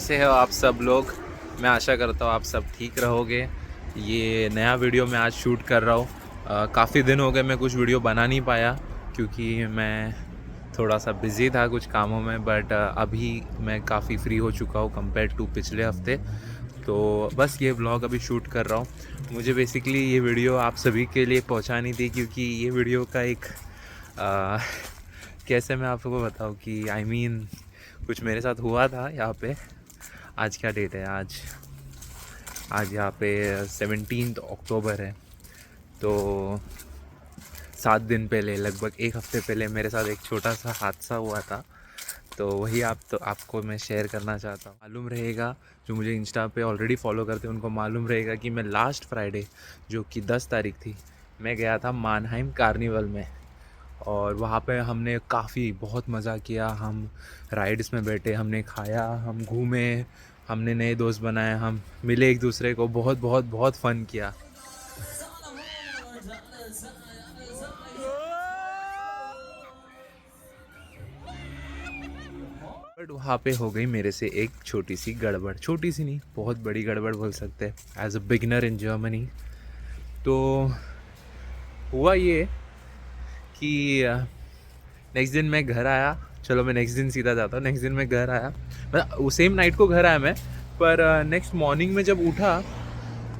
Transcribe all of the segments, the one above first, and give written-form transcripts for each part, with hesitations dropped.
कैसे हो आप सब लोग। मैं आशा करता हूँ आप सब ठीक रहोगे। ये नया वीडियो मैं आज शूट कर रहा हूँ। काफ़ी दिन हो गए मैं कुछ वीडियो बना नहीं पाया क्योंकि मैं थोड़ा सा बिज़ी था कुछ कामों में। बट अभी मैं काफ़ी फ्री हो चुका हूँ कंपेयर टू पिछले हफ्ते। तो बस ये व्लॉग अभी शूट कर रहा हूँ। मुझे बेसिकली ये वीडियो आप सभी के लिए पहुँचानी थी क्योंकि ये वीडियो का एक आ, कैसे मैं आपको बताऊँ कि कुछ मेरे साथ हुआ था यहाँ पे। आज क्या डेट है? आज आज यहाँ पे 17 अक्टूबर है। तो 7 दिन पहले, लगभग एक हफ्ते पहले मेरे साथ एक छोटा सा हादसा हुआ था। तो वही आपको मैं शेयर करना चाहता हूँ। मालूम रहेगा, जो मुझे इंस्टा पे ऑलरेडी फॉलो करते हैं उनको मालूम रहेगा कि मैं लास्ट फ्राइडे जो कि 10 तारीख थी, मैं गया था मानहाइम कार्निवल में। और वहाँ पे हमने काफ़ी बहुत मज़ा किया। हम राइड्स में बैठे, हमने खाया, हम घूमे, हमने नए दोस्त बनाए, हम मिले एक दूसरे को, बहुत बहुत बहुत फ़न किया। बट वहाँ पे हो गई मेरे से एक छोटी सी गड़बड़, छोटी सी नहीं बहुत बड़ी गड़बड़ बोल सकते हैं as a beginner in Germany. तो हुआ ये कि नेक्स्ट दिन मैं घर आया। चलो मैं नेक्स्ट दिन सीधा जाता हूँ। नेक्स्ट दिन मैं घर आया, मतलब सेम नाइट को घर आया मैं। पर नेक्स्ट मॉर्निंग में जब उठा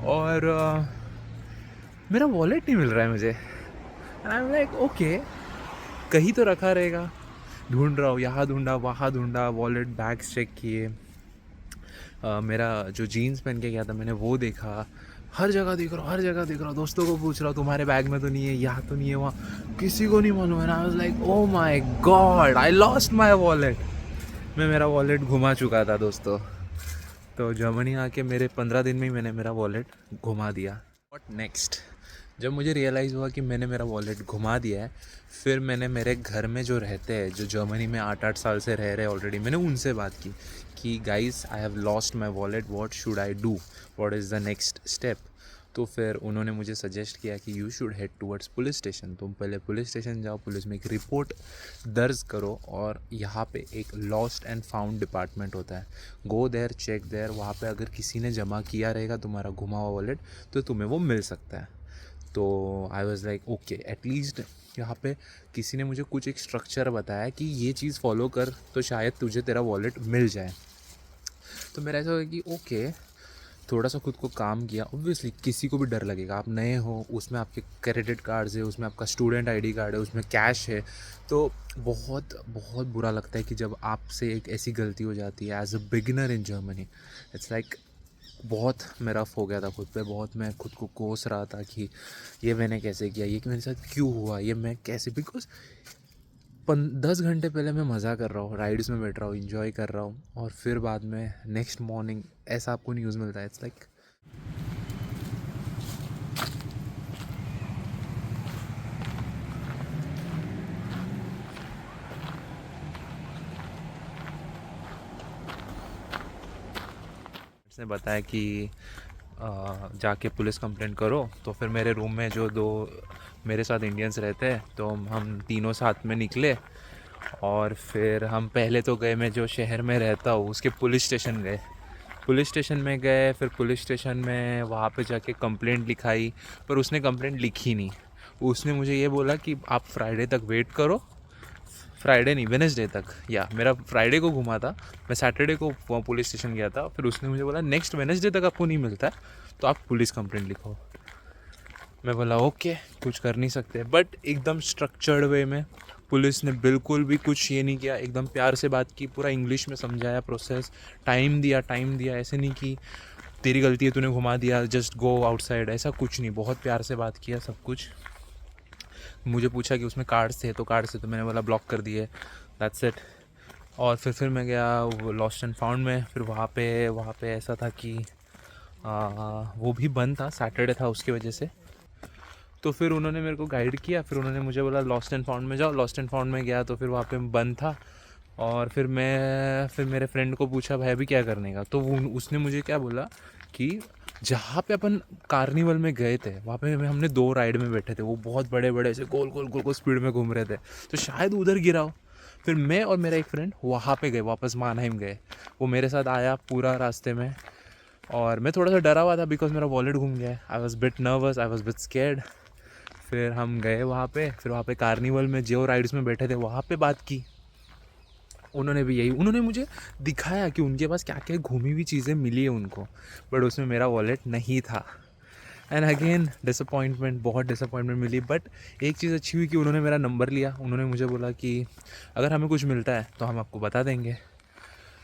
और मेरा वॉलेट नहीं मिल रहा है मुझे। आई एम लाइक ओके, कहीं तो रखा रहेगा। ढूंढ रहा हूँ, यहाँ ढूंढा वहाँ ढूंढा, वॉलेट बैग्स चेक किए। मेरा जो जीन्स पहन के गया था मैंने वो देखा, हर जगह देख रहा हूँ, हर जगह देख रहा हूँ। दोस्तों को पूछ रहा हूँ तुम्हारे बैग में तो नहीं है, यहाँ तो नहीं है, वहाँ किसी को नहीं मालूम है। I was like oh my God, I lost my wallet. मैं मेरा वॉलेट घुमा चुका था दोस्तों। तो जर्मनी आके मेरे 15 दिन में ही मैंने मेरा वॉलेट घुमा दिया। What next? जब मुझे रियलाइज़ हुआ कि मैंने मेरा वॉलेट घुमा दिया है, फिर मैंने मेरे घर में जो रहते हैं, जो जर्मनी में 8-8 साल से रह रहे ऑलरेडी, मैंने उनसे बात की कि guys I have lost my wallet, what should I do, what is the next step. तो फिर उन्होंने मुझे सजेस्ट किया कि you should head towards police station. तुम पहले पुलिस स्टेशन जाओ, पुलिस में एक रिपोर्ट दर्ज करो, और यहाँ पे एक लॉस्ट एंड फाउंड डिपार्टमेंट होता है, गो देयर, चेक देयर। वहाँ पे अगर किसी ने जमा किया रहेगा तुम्हारा घुमा हुआ वॉलेट तो तुम्हें वो मिल सकता है। तो I was like okay, at least यहाँ पे किसी ने मुझे कुछ एक स्ट्रक्चर बताया कि ये चीज़ फॉलो कर तो शायद तुझे तेरा वॉलेट मिल जाए। तो मेरा ऐसा हो कि ओके, थोड़ा सा खुद को काम किया। ऑब्वियसली किसी को भी डर लगेगा, आप नए हो, उसमें आपके क्रेडिट कार्ड्स है, उसमें आपका स्टूडेंट आईडी कार्ड है, उसमें कैश है। तो बहुत बहुत बुरा लगता है कि जब आपसे एक ऐसी गलती हो जाती है as a beginner in Germany. It's like बहुत मैं रफ़ हो गया था खुद पे, बहुत मैं खुद को कोस रहा था कि ये मैंने कैसे किया, ये कि मेरे साथ क्यों हुआ, ये मैं कैसे, बिकॉज 10 घंटे पहले मैं मज़ा कर रहा हूँ, राइड्स में बैठ रहा हूँ, इंजॉय कर रहा हूँ, और फिर बाद में नेक्स्ट मॉर्निंग ऐसा आपको न्यूज़ मिलता है। इट्स लाइक ने बताया कि जाके पुलिस कंप्लेंट करो। तो फिर मेरे रूम में जो दो मेरे साथ इंडियंस रहते हैं, तो हम तीनों साथ में निकले। और फिर हम पहले तो गए, मैं जो शहर में रहता हूँ उसके पुलिस स्टेशन गए। पुलिस स्टेशन में गए, फिर पुलिस स्टेशन में वहाँ पे जाके कंप्लेंट लिखाई। पर उसने कंप्लेंट लिखी नहीं। उसने मुझे ये बोला कि आप फ्राइडे तक वेट करो। फ्राइडे नहीं, वेडनेसडे तक, या मेरा फ्राइडे को घुमा था, मैं सैटरडे को वहाँ पुलिस स्टेशन गया था। फिर उसने मुझे बोला नेक्स्ट वेडनेसडे तक आपको नहीं मिलता है तो आप पुलिस कंप्लेंट लिखो। मैं बोला ओके, कुछ कर नहीं सकते। बट एकदम स्ट्रक्चर्ड वे में पुलिस ने बिल्कुल भी कुछ ये नहीं किया, एकदम प्यार से बात की, पूरा इंग्लिश में समझाया प्रोसेस, टाइम दिया। ऐसे नहीं कि तेरी गलती है तूने घुमा दिया, जस्ट गो आउटसाइड, ऐसा कुछ नहीं। बहुत प्यार से बात किया सब कुछ। मुझे पूछा कि उसमें कार्ड्स थे, तो कार्ड्स थे तो मैंने बोला ब्लॉक कर दिए, दैट्स इट। और फिर मैं गया वो लॉस्ट एंड फाउंड में। फिर वहाँ पे ऐसा था कि वो भी बंद था, सैटरडे था उसकी वजह से। तो फिर उन्होंने मेरे को गाइड किया, फिर उन्होंने मुझे बोला लॉस्ट एंड फाउंड में जाओ। लॉस्ट एंड फाउंड में गया तो फिर वहाँ पे बंद था। और फिर मेरे फ्रेंड को पूछा भाई अभी क्या करने का, तो उसने मुझे क्या बोला कि जहाँ पे अपन कार्निवल में गए थे वहाँ पे हमने 2 राइड में बैठे थे, वो बहुत बड़े बड़े ऐसे गोल गोल गोल गोल स्पीड में घूम रहे थे, तो शायद उधर गिरा हो। फिर मैं और मेरा एक फ्रेंड वहाँ पे गए, वापस मानहेम गए। वो मेरे साथ आया पूरा रास्ते में, और मैं थोड़ा सा डरा हुआ था बिकॉज मेरा वॉलेट घूम गया है। I was bit nervous, I was bit scared. फिर हम गए वहाँ पे, फिर वहाँ पे कार्निवल में जो राइड्स में बैठे थे वहाँ पे बात की। उन्होंने भी यही, उन्होंने मुझे दिखाया कि उनके पास क्या क्या घूमी हुई चीज़ें मिली है उनको, बट उसमें मेरा वॉलेट नहीं था। एंड अगेन डिसअपॉइंटमेंट, बहुत डिसअपॉइंटमेंट मिली। बट एक चीज़ अच्छी हुई कि उन्होंने मेरा नंबर लिया। उन्होंने मुझे बोला कि अगर हमें कुछ मिलता है तो हम आपको बता देंगे।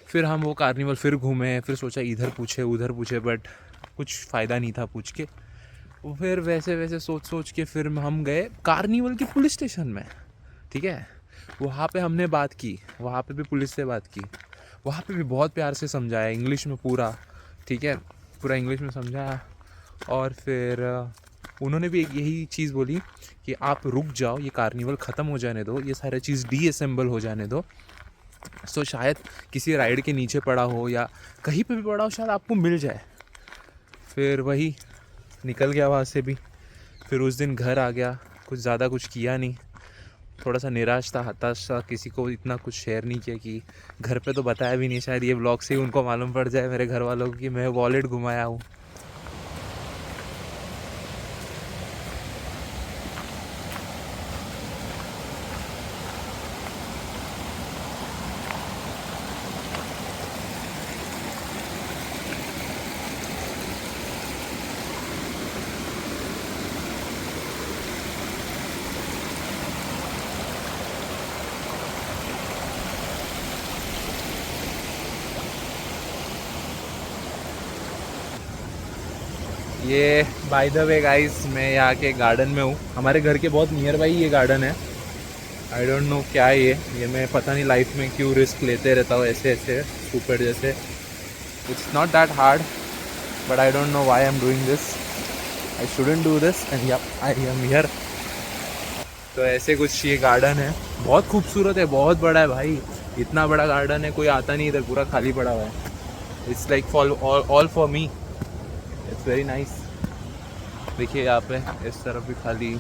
फिर हम वो कार्निवल फिर घूमे, फिर सोचा इधर पूछे उधर पूछे, बट कुछ फ़ायदा नहीं था पूछ के। वो फिर वैसे वैसे सोच सोच के फिर हम गए कार्निवल के पुलिस स्टेशन में। ठीक है, वहाँ पे हमने बात की, वहाँ पे भी पुलिस से बात की। वहाँ पे भी बहुत प्यार से समझाया इंग्लिश में पूरा। ठीक है, पूरा इंग्लिश में समझाया। और फिर उन्होंने भी एक यही चीज़ बोली कि आप रुक जाओ, ये कार्निवल ख़त्म हो जाने दो, ये सारे चीज़ डीअसेंबल हो जाने दो। तो शायद किसी राइड के नीचे पड़ा हो या कहीं पे भी पड़ा हो, शायद आपको मिल जाए। फिर वही निकल गया वहाँ से भी। फिर उस दिन घर आ गया, कुछ ज़्यादा कुछ किया नहीं, थोड़ा सा निराश था, हताश था, किसी को इतना कुछ शेयर नहीं किया कि घर पे तो बताया भी नहीं। शायद ये ब्लॉग से ही उनको मालूम पड़ जाए मेरे घर वालों को कि मैं वॉलेट घुमाया हूँ। ये बाय द वे गाइस, मैं यहाँ के गार्डन में हूँ। हमारे घर के बहुत नियर बाई ये गार्डन है। आई डोंट नो क्या है ये मैं पता नहीं लाइफ में क्यों रिस्क लेते रहता हूँ ऐसे ऐसे सुपर जैसे। It's not that hard, but I don't know why I am doing this. I shouldn't do this and या आई एम हियर। तो ऐसे कुछ ये गार्डन है, बहुत खूबसूरत है, बहुत बड़ा है भाई। इतना बड़ा गार्डन है, कोई आता नहीं इधर, पूरा खाली पड़ा हुआ है। It's like for all for me. It's very nice. देखिए यहाँ पे इस तरफ भी खाली,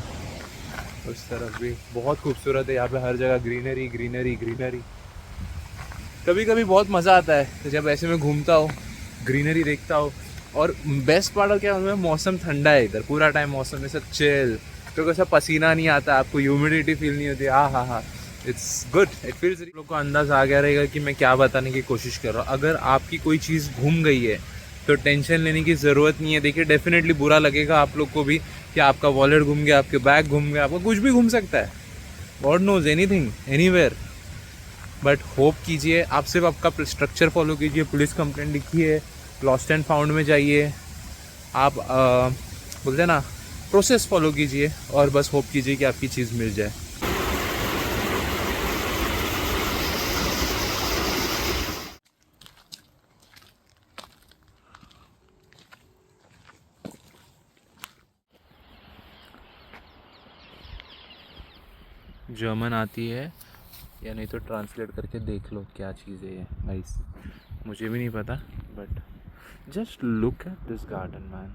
उस तरफ भी बहुत खूबसूरत है। यहाँ पे हर जगह ग्रीनरी ग्रीनरी ग्रीनरी। कभी कभी बहुत मज़ा आता है तो जब ऐसे में घूमता हो, ग्रीनरी देखता हो। और बेस्ट पार्ट क्या है, मौसम ठंडा है इधर पूरा टाइम, मौसम में सब चिल, तो कैसा पसीना नहीं आता, आपको ह्यूमिडिटी फील नहीं होती। हाँ, इट्स गुड, इट फील्स। लोग को अंदाज़ आ गया रहेगा कि मैं क्या बताने की कोशिश कर रहा हूँ। अगर आपकी कोई चीज़ घूम गई है तो टेंशन लेने की ज़रूरत नहीं है। देखिए डेफिनेटली बुरा लगेगा आप लोग को भी कि आपका वॉलेट घूम गया, आपके बैग घूम गया, आपका कुछ भी घूम सकता है। God knows anything anywhere. But hope कीजिए, आप सिर्फ आपका स्ट्रक्चर फॉलो कीजिए, पुलिस कंप्लेंट लिखिए, लॉस्ट एंड फाउंड में जाइए, आप बोलते हैं ना प्रोसेस फॉलो कीजिए, और बस होप कीजिए कि आपकी चीज़ मिल जाए। जर्मन आती है या नहीं तो ट्रांसलेट करके देख लो क्या चीज़ है ये भाई, मुझे भी नहीं पता। But just look at this garden man,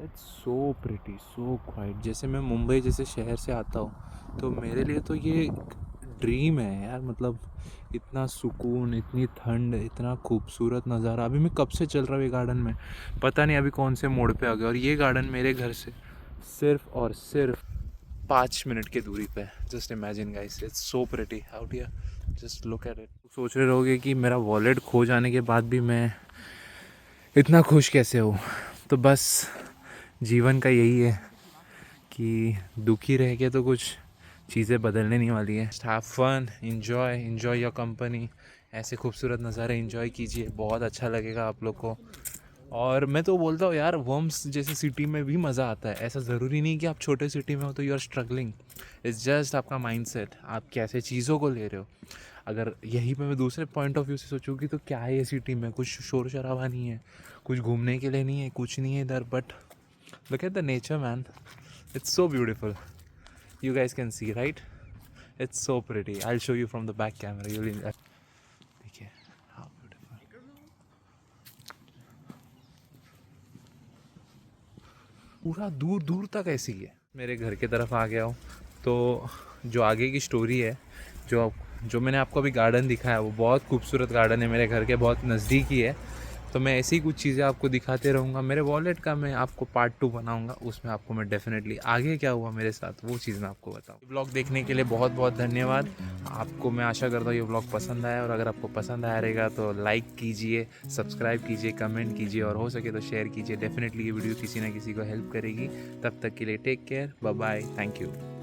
it's so pretty, so quite. जैसे मैं मुंबई जैसे शहर से आता हूँ तो मेरे लिए तो ये ड्रीम है यार। मतलब इतना सुकून, इतनी ठंड, इतना खूबसूरत नज़ारा। अभी मैं कब से चल रहा हूँ ये गार्डन में, पता नहीं अभी कौन से मोड़ पे आ गया। और ये गार्डन मेरे घर से सिर्फ और सिर्फ 5 मिनट की दूरी पे। Just imagine guys, it's so pretty out here, just look at it. सोच रहे रहोगे कि मेरा वॉलेट खो जाने के बाद भी मैं इतना खुश कैसे हूँ। तो बस जीवन का यही है कि दुखी रह के तो कुछ चीज़ें बदलने नहीं वाली है। Have fun, enjoy your company. ऐसे खूबसूरत नज़ारे एंजॉय कीजिए, बहुत अच्छा लगेगा आप लोग को। और मैं तो बोलता हूँ यार, वर्म्स जैसे सिटी में भी मज़ा आता है। ऐसा ज़रूरी नहीं कि आप छोटे सिटी में हो तो you are struggling. It's just आपका माइंडसेट, आप कैसे चीज़ों को ले रहे हो। अगर यहीं पे मैं दूसरे पॉइंट ऑफ व्यू से सोचूँगी तो क्या है ये सिटी में, कुछ शोर शराबा नहीं है, कुछ घूमने के लिए नहीं है, कुछ नहीं है इधर। But look at the nature man, it's so beautiful. You guys can see, right? It's so pretty. I'll show you from the back camera. You'll देखिए how beautiful. पूरा दूर दूर तक ऐसी है। मेरे घर की तरफ आ गया हूँ तो जो आगे की स्टोरी है, जो जो मैंने आपको अभी गार्डन दिखाया वो बहुत खूबसूरत गार्डन है, मेरे घर के बहुत नज़दीक ही है। तो मैं ऐसी कुछ चीज़ें आपको दिखाते रहूँगा। मेरे वॉलेट का मैं आपको पार्ट 2 बनाऊँगा, उसमें आपको मैं डेफ़िनेटली आगे क्या हुआ मेरे साथ वो चीज़ मैं आपको बताऊँ। ब्लॉग देखने के लिए बहुत बहुत धन्यवाद। आपको मैं आशा करता हूँ ये ब्लॉग पसंद आया, और अगर आपको पसंद आया रहेगा तो लाइक कीजिए, सब्सक्राइब कीजिए, कमेंट कीजिए, और हो सके तो शेयर कीजिए। डेफ़िनेटली ये वीडियो किसी ना किसी को हेल्प करेगी। तब तक के लिए take care, bye bye, thank you.